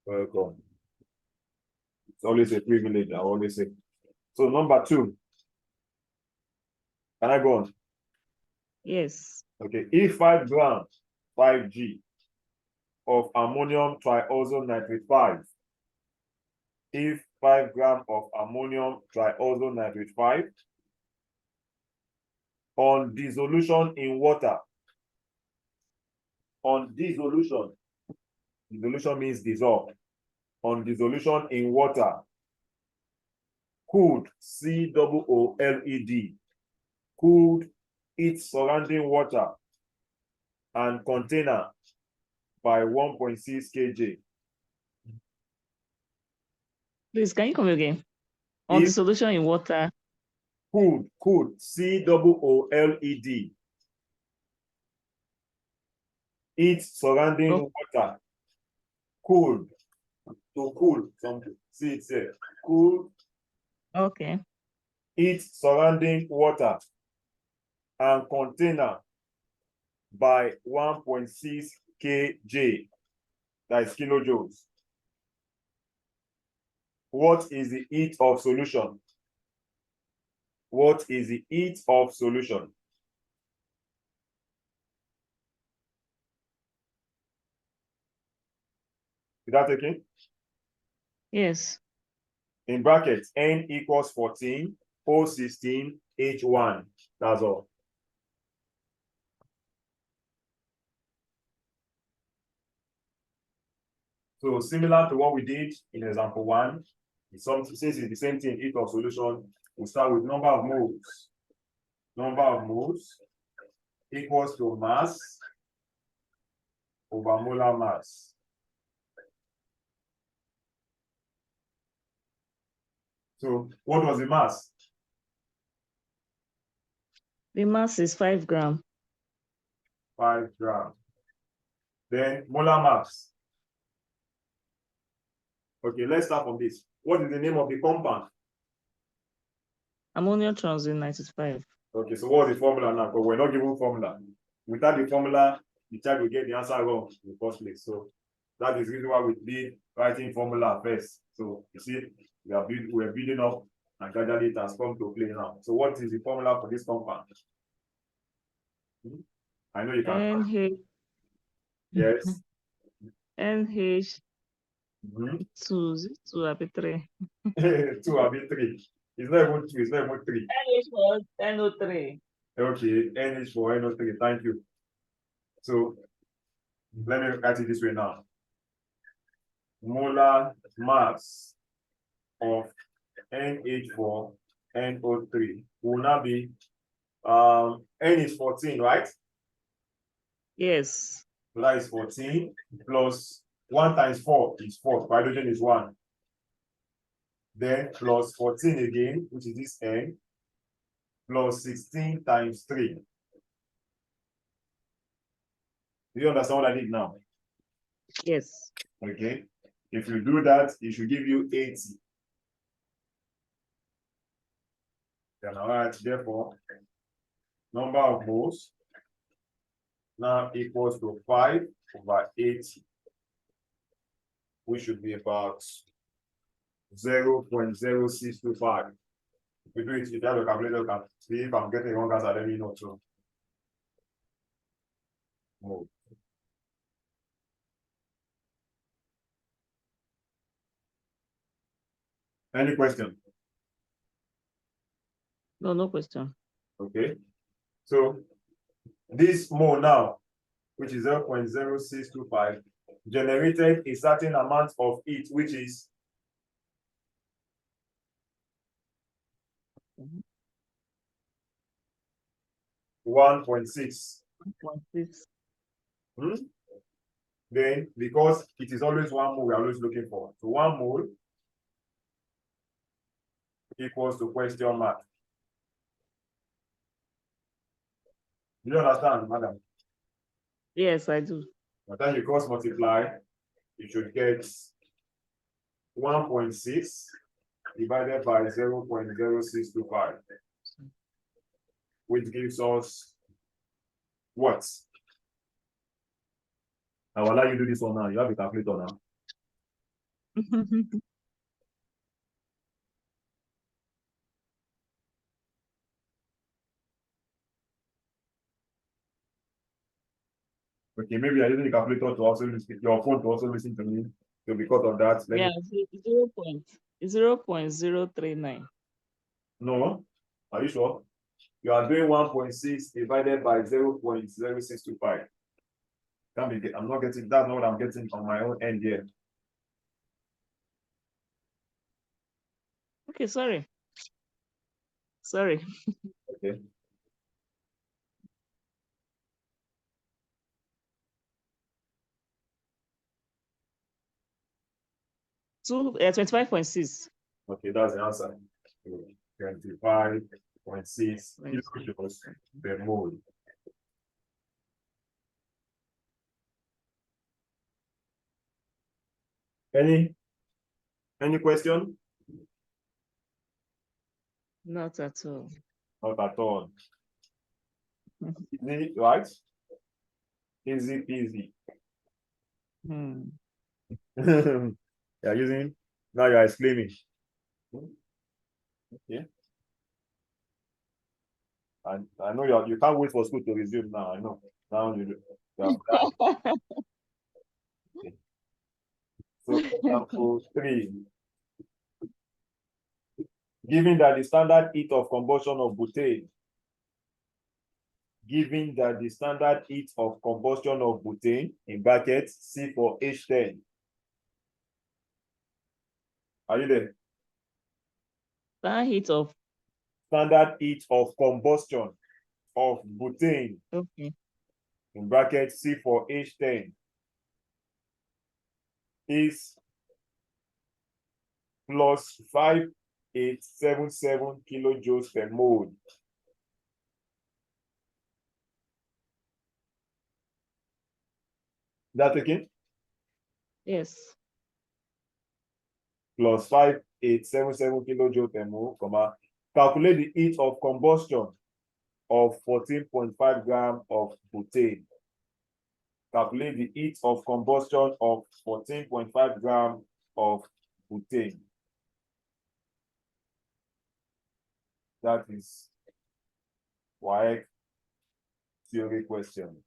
Welcome. It's always a privilege, I always say. So number 2. Can I go on? Yes. Okay. If 5 grams, 5G of ammonium triazonoate 5. If 5 grams of ammonium triazonoate 5 on dissolution in water. On dissolution. Dissolution means dissolve. On dissolution in water. Could COOLED. Could its surrounding water and container by 1.6 kg. Please, can you come again? On the solution in water. Could COOLED. Its surrounding water. Could. To cool something. See it there. Could. Okay. Its surrounding water and container by 1.6 kg. That is kilojoules. What is the heat of solution? What is the heat of solution? Is that okay? Yes. In brackets, N equals 14, O 16, H1. That's all. So similar to what we did in example 1, since it's the same thing, heat of solution, we start with number of moles. Number of moles equals to mass over molar mass. So what was the mass? The mass is 5 grams. 5 grams. Then molar mass. Okay, let's start from this. What is the name of the compound? Ammonium triazonoate. Okay, so what's the formula now? Because we're not given formula. Without the formula, the child will get the answer wrong in the first place. So that is the reason why we did writing formula first. So you see, we're building up and gradually it has come to play now. So what is the formula for this compound? I know you can. NH. Yes. NH. 2 3. 2 or 3. It's not even 2, it's not even 3. NH for NO3. Okay, NH for NO3. Thank you. So let me write it this way now. Molar mass of NH4 NO3 will now be N is 14, right? Yes. So that is 14 plus 1 times 4 is 4. Hydrogen is 1. Then plus 14 again, which is this N, plus 16 times 3. Do you understand what I did now? Yes. Okay. If you do that, it should give you 80. Then all right, therefore, number of moles now equals to 5 over 80, which should be about 0.0625. If you do it, if you have a calculator, you can see if I'm getting wrong answer, let me know too. Oh. Any question? No, no question. Okay. So this mole now, which is 0.0625, generated a certain amount of heat, which is 1.6. 1.6. Then, because it is always 1 mole, we are always looking for. So 1 mole equals to question mark. Do you understand, madam? Yes, I do. By the time you cross multiply, you should get 1.6 divided by 0.0625, which gives us what? I will allow you to do this one now. You have a calculator now. Okay, maybe you're using the calculator to also listen, your phone to also listen to me. So because of that, let Yeah, me 0.039. no. Are you sure? You are doing 1.6 divided by 0.0625. Can't be, I'm not getting, that's not what I'm getting on my own end here. Okay, sorry. Sorry. Okay. Two 25.6. Okay, that's the answer. 25.6 kilojoules per mole. Any question? Not at all. Not at all. Easy, right? Easy peasy. Hmm. You're using, now you're explaining. Okay. I know you can't wait for school to resume now. I know. Now you have okay. So example 3. Given that the standard heat of combustion of butane, given that the standard heat of combustion of butane in brackets C for H10. Are you there? Standard heat of combustion of butane Okay. in brackets C for H10 is plus 5877 kilojoules per mole. That okay? Yes. Plus 5877 kilojoules per mole, comma. Calculate the heat of combustion of 14.5 grams of butane. Calculate the heat of combustion of 14.5 grams of butane. That is why theory question.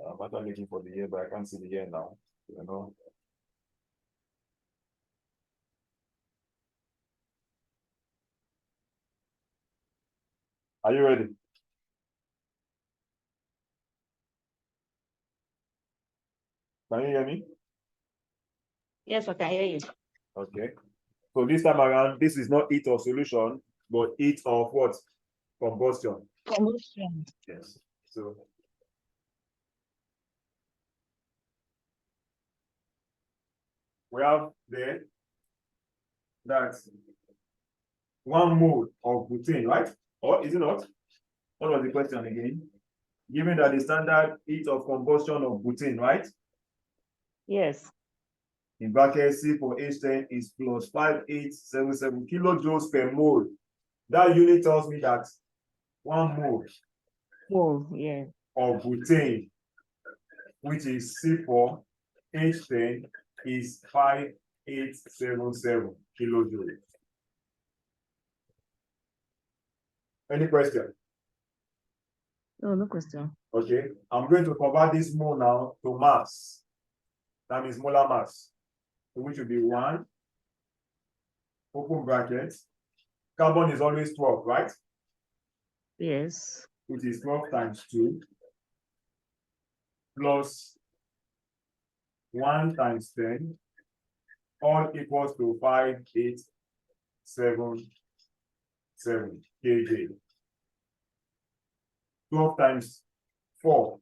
I'm actually looking for the year, but I can't see the year now. You know. Are you ready? Can you hear me? Yes, I can hear you. Okay. So this time around, this is not heat of solution, but heat of what? Combustion. Combustion. Yes. So we have there that 1 mole of butane, right? Or is it not? What was the question again? Given that the standard heat of combustion of butane, right? Yes. In brackets, C for H10 is plus 5877 kilojoules per mole. That unit tells me that 1 mole Oh, yeah. of butane, which is C for H10, is 5877 kilojoules. Any question? No, no question. Okay, I'm going to convert this mole now to mass. That means molar mass, which will be 1, open brackets. Carbon is always 12, right? Yes. Which is 12 times 2 plus 1 times 10, all equals to 5877 kJ. 12 times 4.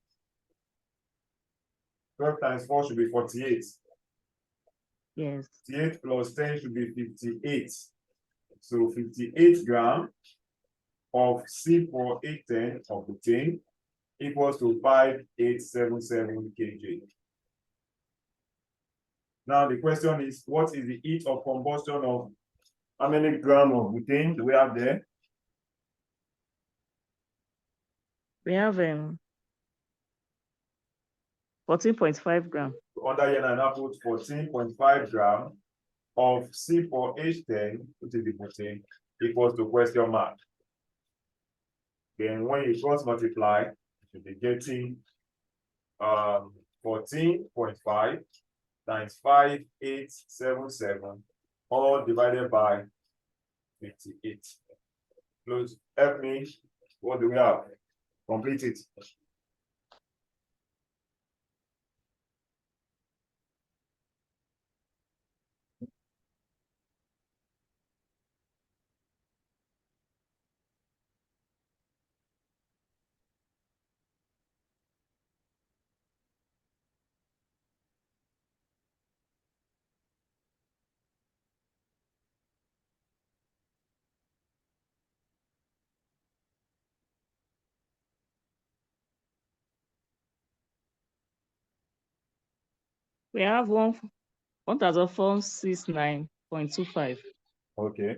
12 times 4 should be 48. Yes. 58 plus 10 should be 58. So 58 grams of C4H10 of butane equals to 5877 kJ. Now the question is, what is the heat of combustion of how many grams of butane do we have there? We have 14.5 grams. Under here now, I put 14.5 grams of C4H10, which is the protein, equals to question mark. Then when you cross multiply, you should be getting 14.5 times 5877, all divided by 58. Please help me. What do we have? Complete it. We have 1,469.25. Okay,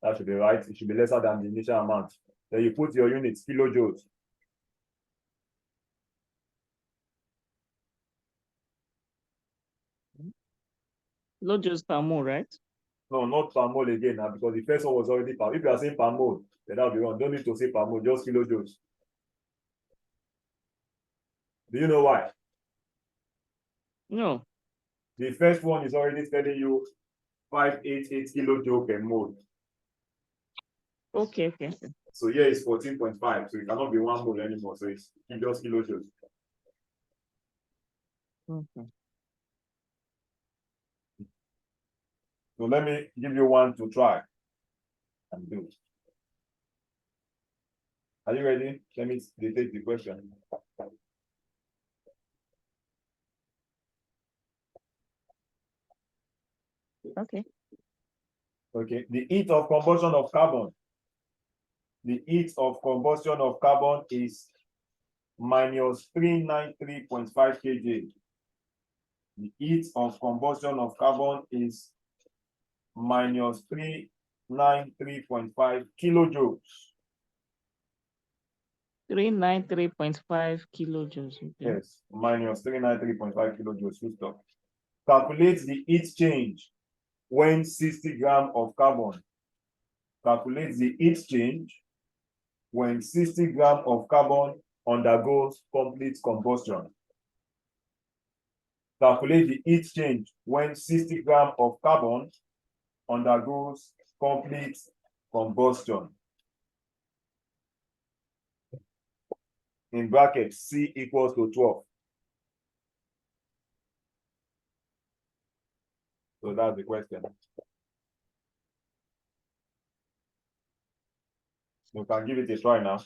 that should be right. It should be lesser than the initial amount. Then you put your units, kilojoules. Kilojoules per mole, right? No, not per mole again, because the first one was already per. If you are saying per mole, then that will be wrong. Don't need to say per mole, just kilojoules. Do you know why? No. The first one is already telling you 588 kilojoule per mole. Okay. So here is 14.5. So it cannot be 1 mole anymore. So it's just kilojoules. Okay. So let me give you one to try and do. Are you ready? Let me take the question. Okay. Okay. The heat of combustion of carbon. The heat of combustion of carbon is minus 393.5 kJ. The heat of combustion of carbon is minus 393.5 kilojoules. 393.5 kilojoules. Okay. Yes, minus 393.5 kilojoules. Full stop. Calculate the heat change when 60 grams of carbon. Calculate the heat change when 60 grams of carbon undergoes complete combustion. Calculate the heat change when 60 grams of carbon undergoes complete combustion. In brackets, C equals to 12. So that's the question. You can give it a try now.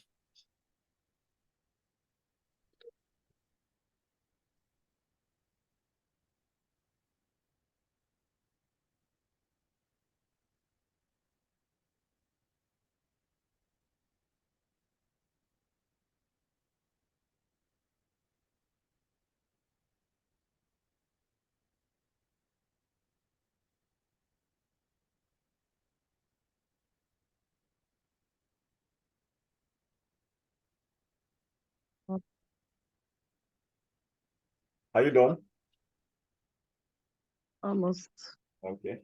Are you done? Almost. Okay.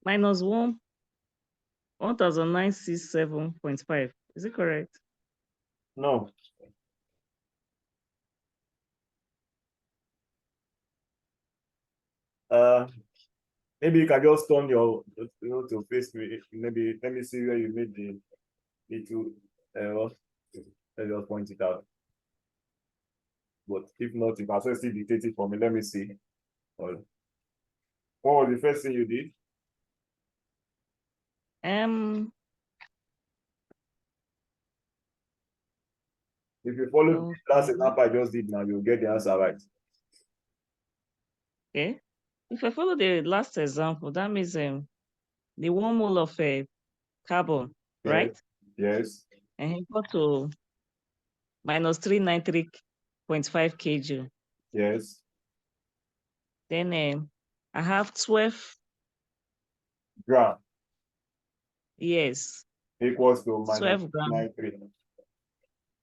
Minus 1,967.5. Is it correct? No. Maybe you can just turn your, to face me. Maybe let me see where you made the little error. Let's just point it out. But if not, you can also still dictate it for me. Let me see. What was the first thing you did? If you follow the last example I just did now, you'll get the answer right. Okay. If I follow the last example, that means the 1 mole of carbon, Yes. right? Yes. And equal to minus 393.5 kg. Yes. Then I have 12. Gram Yes. equals to minus 12 gram. 93.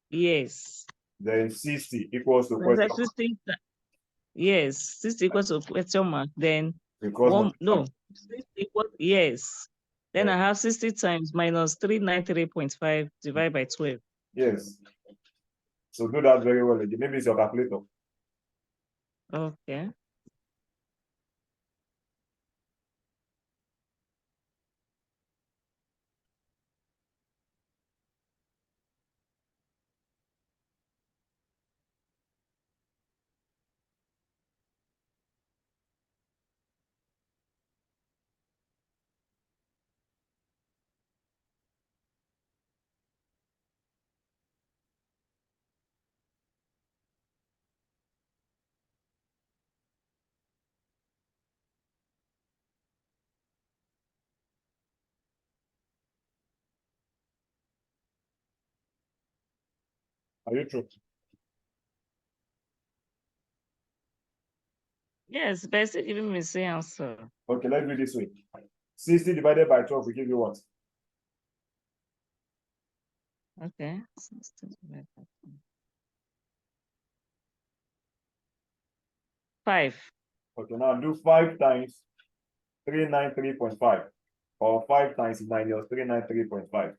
Yes. Then 60 equals to Then question. 60, yes, 60 equals to question mark. Then Because no, 60 equals, yes. Then yes. I have 60 times minus 393.5 divided by 12. Yes. So do that very well again. Maybe it's your calculator. Okay. Are you true? Yes, but it's giving me the same answer. Okay, let's do it this way. 60 divided by 12 will give you what? Okay. 5. Okay, now do 5 times 393.5 or 5 times minus 393.5.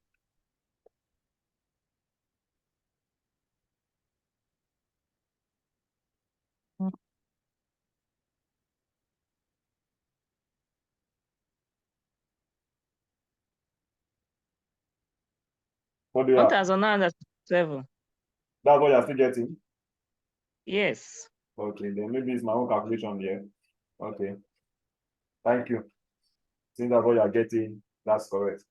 What do you have? 1,907. That's what you're still getting? Yes. Okay, then maybe it's my own calculation there. Okay. Thank you. Since that's what you're getting, that's correct.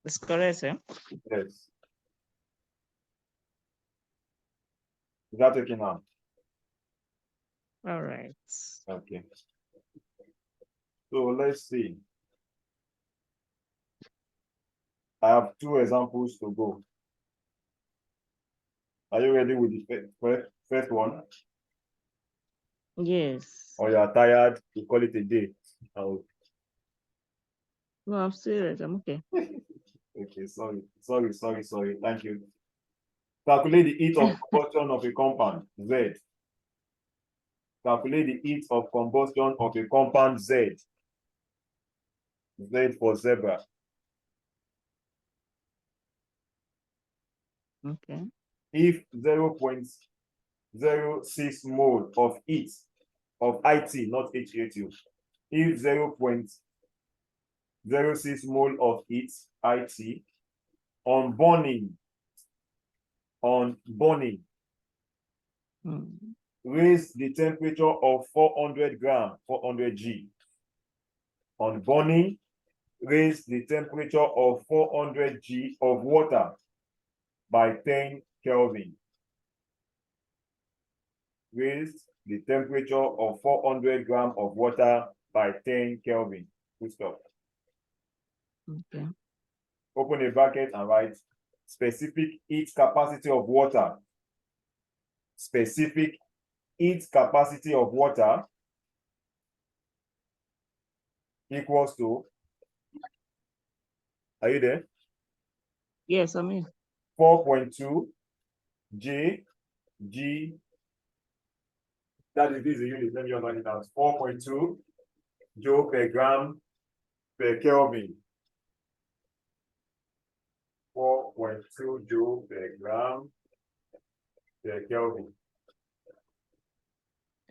That's correct, eh? Yes. Is that taking now? All right. Okay. So let's see. I have 2 examples to go. Are you ready with the first one? Yes. Or you are tired? You call it a day. Oh, No, I'm serious. I'm okay. okay, sorry. Thank you. Calculate the heat of combustion of a compound, Z. Calculate the heat of combustion of a compound, Z. Z for zebra. Okay. If 0.06 mole of heat, of IT, not HATU, if 0.06 mole of heat, IT, on burning, raise the temperature of 400 gram, 400 G. On burning, raise the temperature of 400 G of water by 10 Kelvin. Raise the temperature of 400 gram of water by 10 Kelvin. Full stop. Okay. Open a bracket and write specific heat capacity of water. Specific heat capacity of water equals to, are you there? Yes, I'm here. 4.2 G, that is this unit, let me write it out. 4.2 joule per gram per Kelvin. 4.2 joule per gram per Kelvin.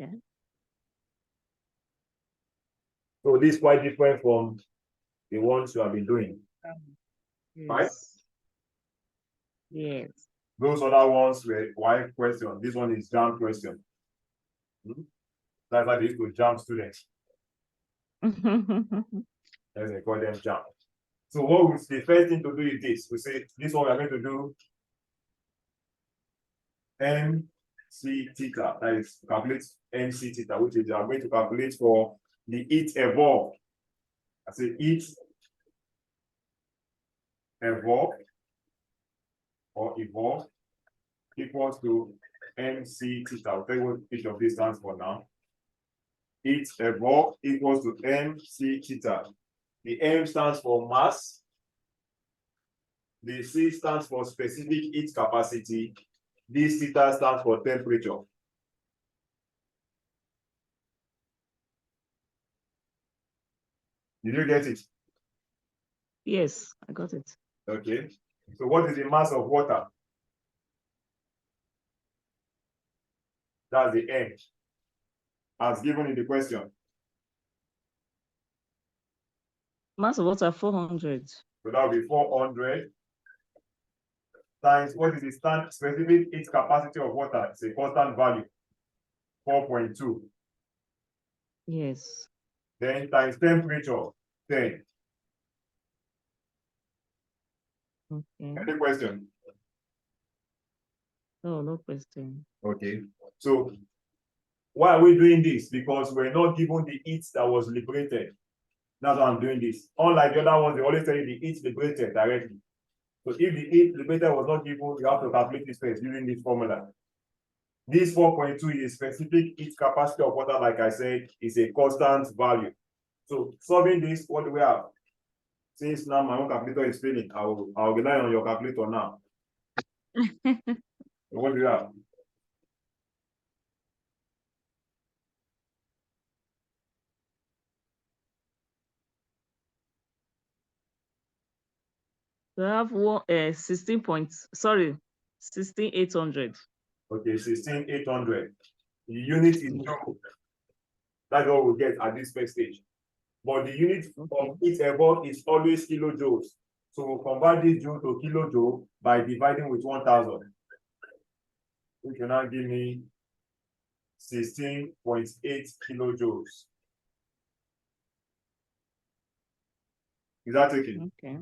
Okay. So this is quite different from the ones you have been doing. Right? Yes. Those other ones were why question. This one is jam question. That's why they used to jam students. As they call them jam. So what we, the first thing to do is this. We say this one we are going to do MC theta. That is calculate MC theta, which is you are going to calculate for the heat evolved. I say heat evolved or evolved equals to MC theta. I'll tell you what each of these stands for now. Heat evolved equals to MC theta. The M stands for mass. The C stands for specific heat capacity. This theta stands for temperature. Did you get it? Yes, I got it. Okay. So what is the mass of water? That's the M, as given in the question. Mass of water 400. So that will be 400 times what is the specific heat capacity of water? It's a constant value, 4.2. Yes. Then times temperature, 10. Okay. Any question? No question. Okay. So why are we doing this? Because we're not given the heat that was liberated. That's why I'm doing this. Unlike the other ones, they always tell you the heat liberated directly. So if the heat liberated was not given, you have to calculate this first using this formula. This 4.2 is specific heat capacity of water, like I said, is a constant value. So solving this, what do we have? Since now my own calculator is failing, I'll rely on your calculator now. What do you have? We have one 16,800. Okay, 16,800. The unit is joule. That's what we get at this first stage. But the unit of heat evolved is always kilojoules. So we'll convert this joule to kilojoule by dividing with 1,000. Which will now give me 16.8 kilojoules. Is that okay? Okay.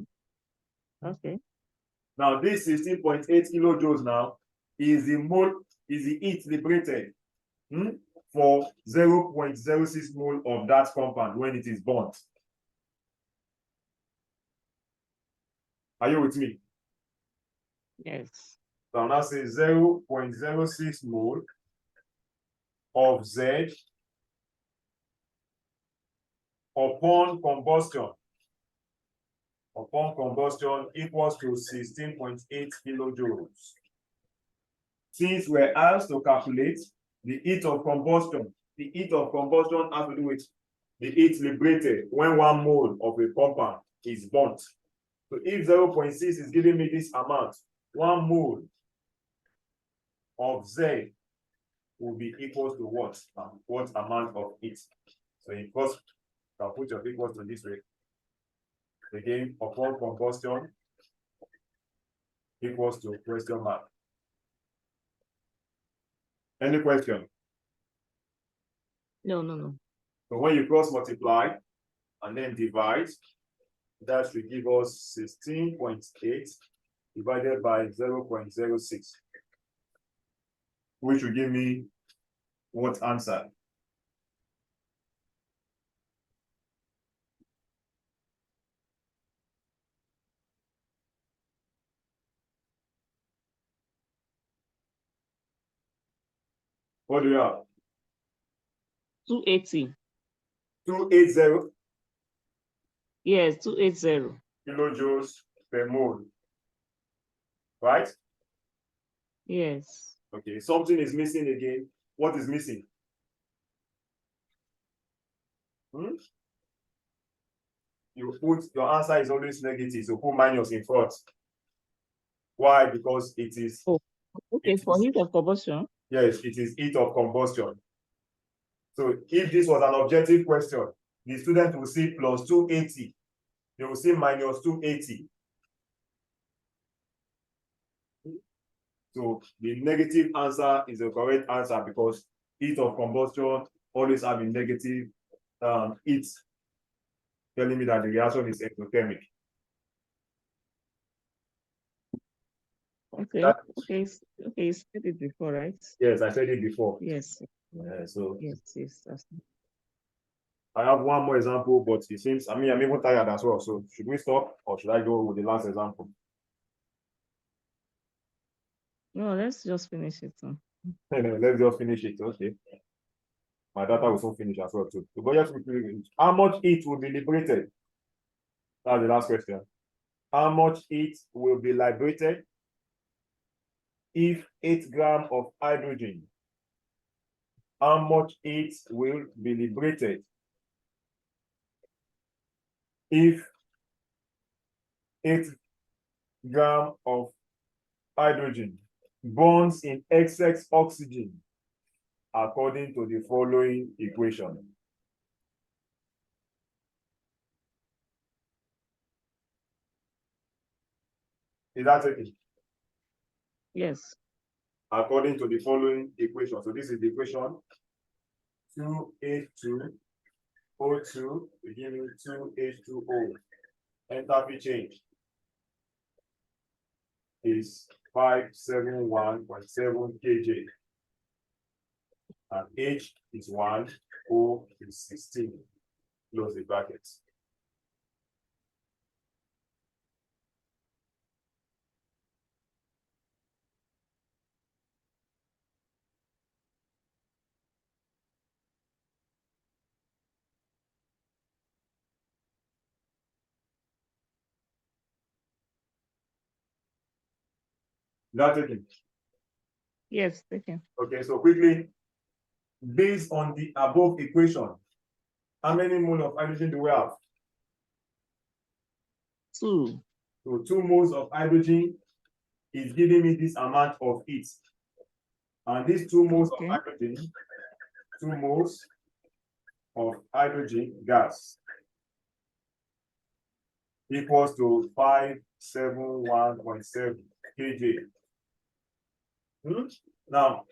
Okay. Now this 16.8 kilojoules now is the heat liberated for 0.06 mole of that compound when it is burnt. Are you with me? Yes. So I'll now say 0.06 mole of Z upon combustion equals to 16.8 kilojoules. Since we're asked to calculate the heat of combustion, the heat of combustion has to do with the heat liberated when 1 mole of a compound is burnt. So if 0.6 is giving me this amount, 1 mole of Z will be equal to what? What amount of heat? So in first, you can put your equals to this way. Again, upon combustion equals to question mark. Any question? No. So when you cross multiply and then divide, that should give us 16.8 divided by 0.06, which will give me what answer? What do you have? 280. 280 Yes, 280. kilojoules per mole. Right? Yes. Okay, something is missing again. What is missing? You put your answer is always negative, so put minus in front. Why? Because it is. Oh, okay, for heat of combustion. Yes, it is heat of combustion. So if this was an objective question, the student will see plus 280. They will see minus 280. So the negative answer is the correct answer because heat of combustion always have a negative heat, telling me that the reaction is exothermic. Okay. Okay. Okay. You said it before, right? Yes, I said it before. Yes. So Yes. Yes. I have one more example, but it seems, I mean, I'm even tired as well. So should we stop or should I go with the last example? No, let's just finish it. Let's just finish it. Okay. My data will soon finish as well too. So, but just how much heat will be liberated? That's the last question. How much heat will be liberated if 8 grams of hydrogen? How much heat will be liberated if 8 grams of hydrogen bonds in excess oxygen according to the following equation? Is that okay? Yes. According to the following equation. So this is the equation 2H2O2 giving 2H2O. Enthalpy change is 571.7 kJ. And H is 1, O is 16. Close the brackets. That's it. Yes. Okay. Okay, so quickly, based on the above equation, how many moles of hydrogen do we have? 2. So 2 moles of hydrogen is giving me this amount of heat. And these 2 moles of hydrogen, 2 moles of hydrogen gas equals to 571.7 kJ. Now,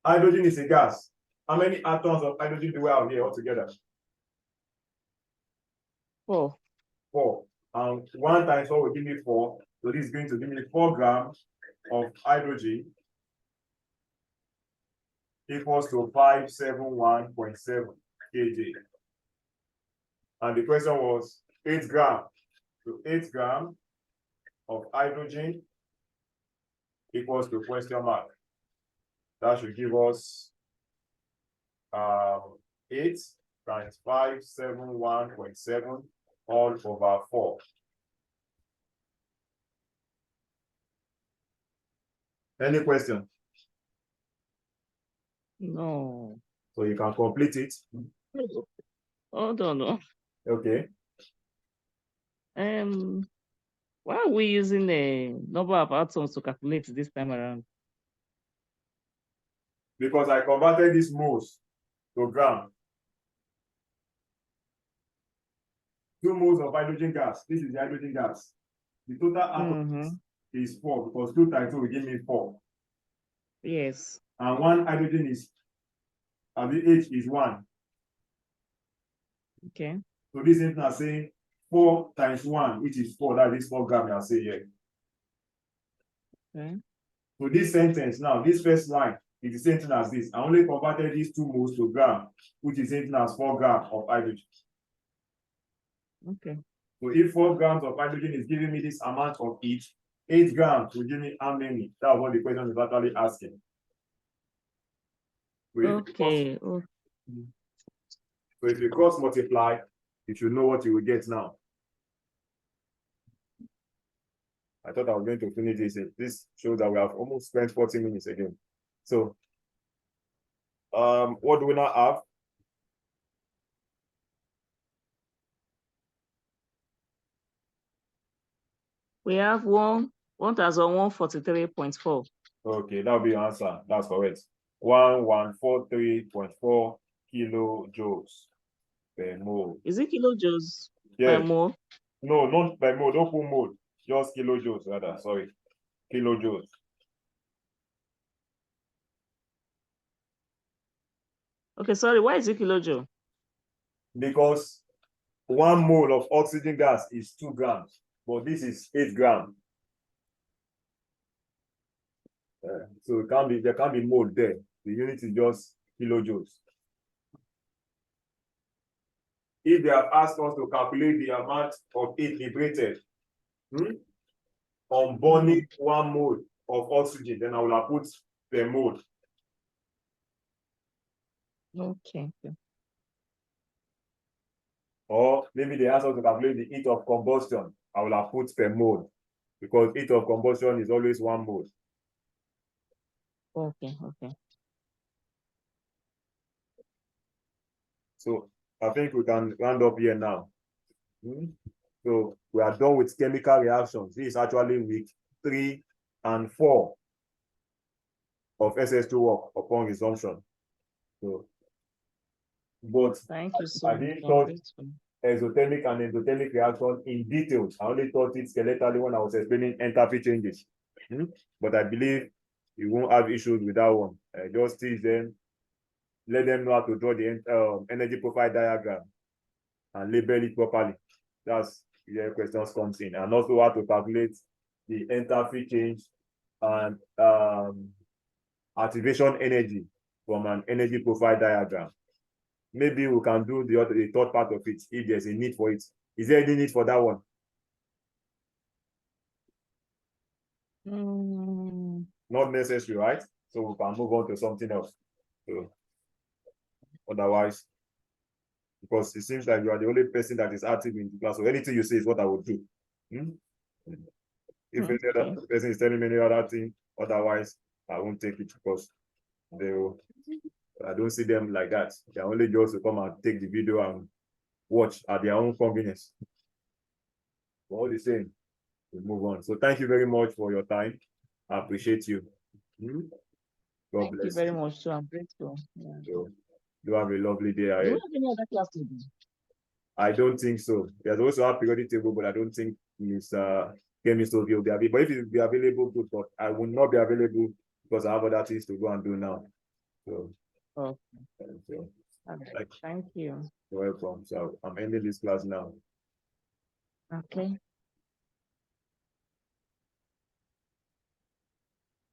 hydrogen is a gas. How many atoms of hydrogen do we have here altogether? 4. 4. And 1 times 4 will give me 4. So this is going to give me 4 grams of hydrogen equals to 571.7 kJ. And the question was 8 grams. So 8 grams of hydrogen equals to question mark. That should give us 8 times 571.7 all over 4. Any question? No. So you can complete it. Hold on. Okay. Why are we using the number of atoms to calculate this time around? Because I converted these moles to gram. 2 moles of hydrogen gas. This is the hydrogen gas. The total atoms is 4 because 2 times 2 will give me 4. Yes. And 1 hydrogen is, and the H is 1. Okay. So this is now saying 4 times 1, which is 4. That is 4 grams. I say here. Okay. So this sentence now, this first line is the same thing as this. I only converted these 2 moles to gram, which is the same thing as 4 grams of hydrogen. Okay. So if 4 grams of hydrogen is giving me this amount of each, 8 grams will give me how many? That's what the question is actually asking. Okay. So if you cross multiply, you should know what you will get now. I thought I was going to finish this. This shows that we have almost spent 40 minutes again. So, what do we now have? We have 1,143.4. Okay, that'll be your answer. That's correct. 1143.4 kilojoules. per mole. Is it kilojoules Yes. per mole? No, not per mole. Don't put mole. Just kilojoules rather. Sorry, kilojoules. Okay, sorry. Why is it kilojoule? Because 1 mole of oxygen gas is 2 grams, but this is 8 grams. So there can't be mole there. The unit is just kilojoules. If they have asked us to calculate the amount of heat liberated on burning 1 mole of oxygen, then I will have put per mole. Okay. Or maybe they ask us to calculate the heat of combustion, I will have put per mole, because heat of combustion is always 1 mole. Okay. So I think we can round up here now. So we are done with chemical reactions. This is actually week 3 and 4 of SS2 work upon resumption. So, but Thank you so I much. didn't touch exothermic and endothermic reaction in detail. I only taught it skeletally when I was explaining enthalpy changes. But I believe you won't have issues with that one. Just teach them, let them know how to draw the energy profile diagram and label it properly. That's where questions comes in, and also how to calculate the enthalpy change and activation energy from an energy profile diagram. Maybe we can do the third part of it if there's a need for it. Is there any need for that one? Not necessary, right? So we can move on to something else. So otherwise, because it seems like you are the only person that is active in the class, so anything you say is what I would do. If any other person is telling me any other thing, otherwise I won't take it, because I don't see them like that. They're only just to come and take the video and watch at their own convenience. But all the same, we move on. So thank you very much for your time. I appreciate you. God Thank bless you very much, too. I'm grateful. Yeah. So, you have a lovely day Do ahead. we have any other class today? I don't think so. There's also a periodic table, but I don't think Mr. Chemist will be available. But if it will be available, good, but I will not be available because I have other things to go and do now. So, Okay. so Thank you. you're welcome. So I'm ending this class now. Okay.